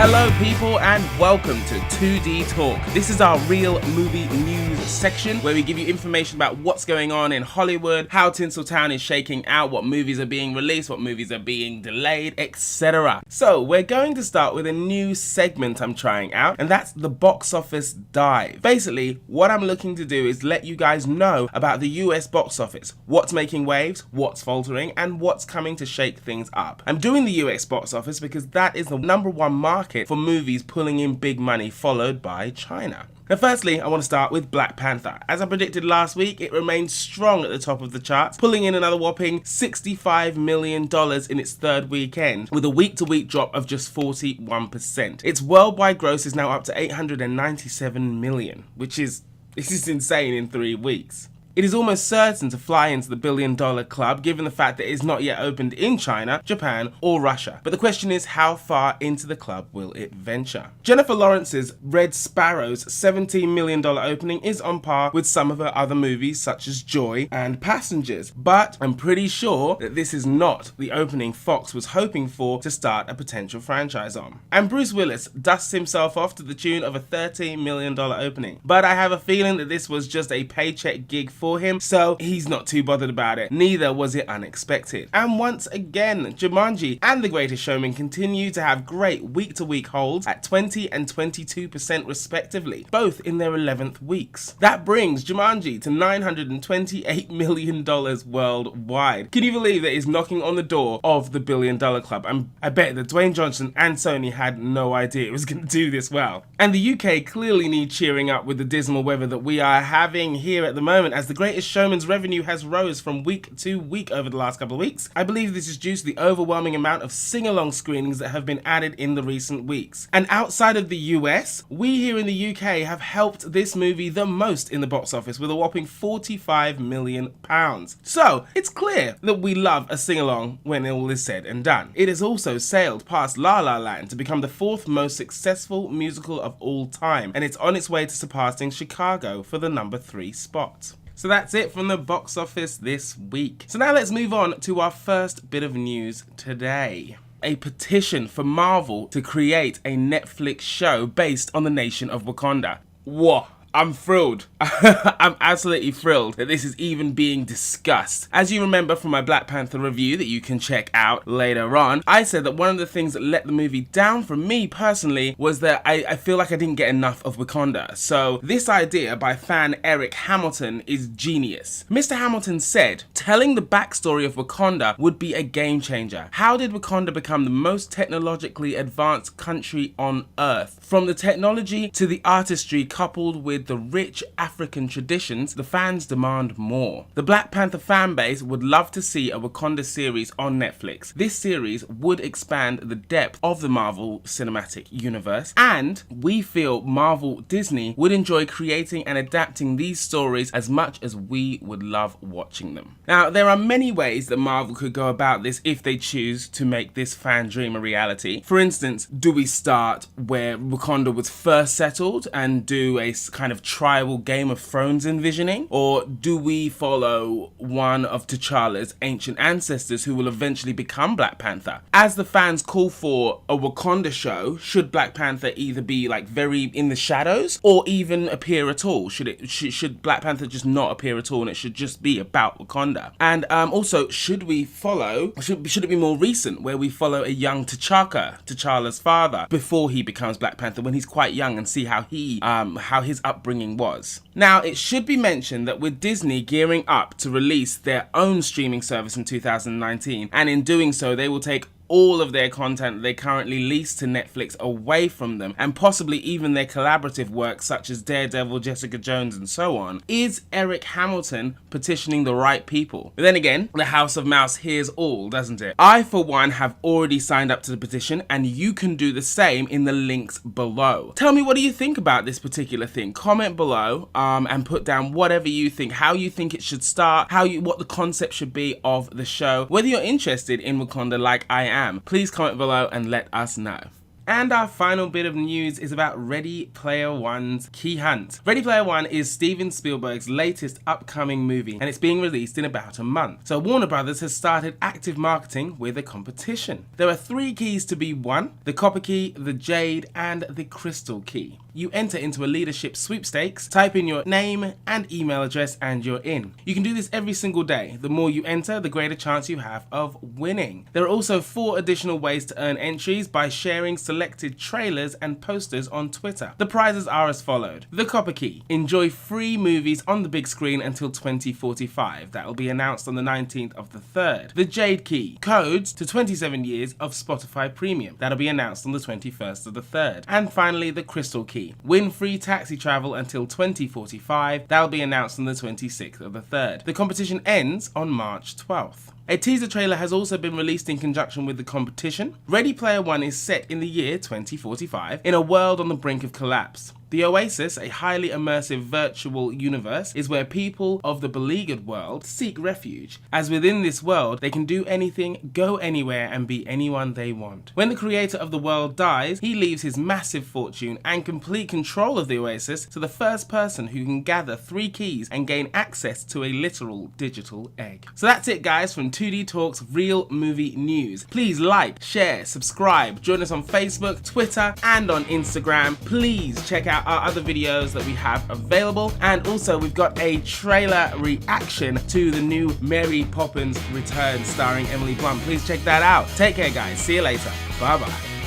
Hello people and welcome to 2DTalk. This is our real movie news section where we give you information about what's going on in Hollywood, how Tinsletown is shaking out, what movies are being released, what movies are being delayed, etc. So we're going to start with a new segment I'm trying out, and that's the box office dive. Basically, what I'm looking to do is let you guys know about the US box office, what's making waves, what's faltering, and what's coming to shake things up. I'm doing the US box office because that is the #1 market for movies pulling in big money, followed by China. Now firstly, I want to start with Black Panther. As I predicted last week, it remained strong at the top of the charts, pulling in another whopping $65 million in its third weekend, with a week-to-week drop of just 41%. Its worldwide gross is now up to $897 million, which is insane in 3 weeks. It is almost certain to fly into the billion-dollar club given the fact that it is not yet opened in China, Japan or Russia. But the question is, how far into the club will it venture? Jennifer Lawrence's Red Sparrow's $17 million opening is on par with some of her other movies such as Joy and Passengers, but I'm pretty sure that this is not the opening Fox was hoping for to start a potential franchise on. And Bruce Willis dusts himself off to the tune of a $13 million opening, but I have a feeling that this was just a paycheck gig for him, so he's not too bothered about it. Neither was it unexpected. And once again, Jumanji and The Greatest Showman continue to have great week-to-week holds at 20 and 22% respectively, both in their 11th weeks. That brings Jumanji to $928 million worldwide. Can you believe that it's knocking on the door of the billion-dollar club? I bet that Dwayne Johnson and Sony had no idea it was going to do this well. And the UK clearly need cheering up with the dismal weather that we are having here at the moment, as The Greatest Showman's revenue has rose from week to week over the last couple of weeks. I believe this is due to the overwhelming amount of sing-along screenings that have been added in the recent weeks. And outside of the US, we here in the UK have helped this movie the most in the box office with a whopping £45 million. So it's clear that we love a sing-along when all is said and done. It has also sailed past La La Land to become the 4th most successful musical of all time, and it's on its way to surpassing Chicago for the #3 spot. So that's it from the box office this week. So now let's move on to our first bit of news today. A petition for Marvel to create a Netflix show based on the nation of Wakanda. Whoa. I'm thrilled. I'm absolutely thrilled that this is even being discussed. As you remember from my Black Panther review that you can check out later on, I said that one of the things that let the movie down for me personally was that I feel like I didn't get enough of Wakanda. So this idea by fan Eric Hamilton is genius. Mr. Hamilton said, telling the backstory of Wakanda would be a game changer. How did Wakanda become the most technologically advanced country on Earth? From the technology to the artistry coupled with the rich African traditions, the fans demand more. The Black Panther fan base would love to see a Wakanda series on Netflix. This series would expand the depth of the Marvel Cinematic Universe, and we feel Marvel Disney would enjoy creating and adapting these stories as much as we would love watching them. Now, there are many ways that Marvel could go about this if they choose to make this fan dream a reality. For instance, do we start where Wakanda was first settled and do a kind of tribal Game of Thrones envisioning? Or do we follow one of T'Challa's ancient ancestors who will eventually become Black Panther? As the fans call for a Wakanda show, should Black Panther either be like very in the shadows or even appear at all? Should Black Panther just not appear at all and it should just be about Wakanda? And also, should it be more recent where we follow a young T'Challa's father, before he becomes Black Panther when he's quite young, and see how his upbringing was? Now, it should be mentioned that with Disney gearing up to release their own streaming service in 2019, and in doing so they will take all of their content that they currently lease to Netflix away from them, and possibly even their collaborative work such as Daredevil, Jessica Jones and so on. Is Eric Hamilton petitioning the right people? But then again, the House of Mouse hears all, doesn't it? I for one have already signed up to the petition, and you can do the same in the links below. Tell me, what do you think about this particular thing? Comment below and put down whatever you think, how you think it should start, what the concept should be of the show, whether you're interested in Wakanda like I am. Please comment below and let us know. And our final bit of news is about Ready Player One's Key Hunt. Ready Player One is Steven Spielberg's latest upcoming movie, and it's being released in about a month. So Warner Brothers has started active marketing with a competition. There are 3 keys to be won: the Copper Key, the Jade, and the Crystal Key. You enter into a leadership sweepstakes, type in your name and email address, and you're in. You can do this every single day. The more you enter, the greater chance you have of winning. There are also 4 additional ways to earn entries by sharing selected trailers and posters on Twitter. The prizes are as followed. The Copper Key: enjoy free movies on the big screen until 2045. That will be announced on the 19th of the 3rd. The Jade Key: codes to 27 years of Spotify Premium. That'll be announced on the 21st of the 3rd. And finally, the Crystal Key: win free taxi travel until 2045. That'll be announced on the 26th of the 3rd. The competition ends on March 12th. A teaser trailer has also been released in conjunction with the competition. Ready Player One is set in the year 2045 in a world on the brink of collapse. The Oasis, a highly immersive virtual universe, is where people of the beleaguered world seek refuge, as within this world they can do anything, go anywhere, and be anyone they want. When the creator of the world dies, he leaves his massive fortune and complete control of the Oasis to the first person who can gather 3 keys and gain access to a literal digital egg. So that's it, guys, from 2DTalk's Real Movie News. Please like, share, subscribe, join us on Facebook, Twitter, and on Instagram. Please check out our other videos that we have available, and also we've got a trailer reaction to the new Mary Poppins Returns starring Emily Blunt. Please check that out. Take care, guys. See you later. Bye bye.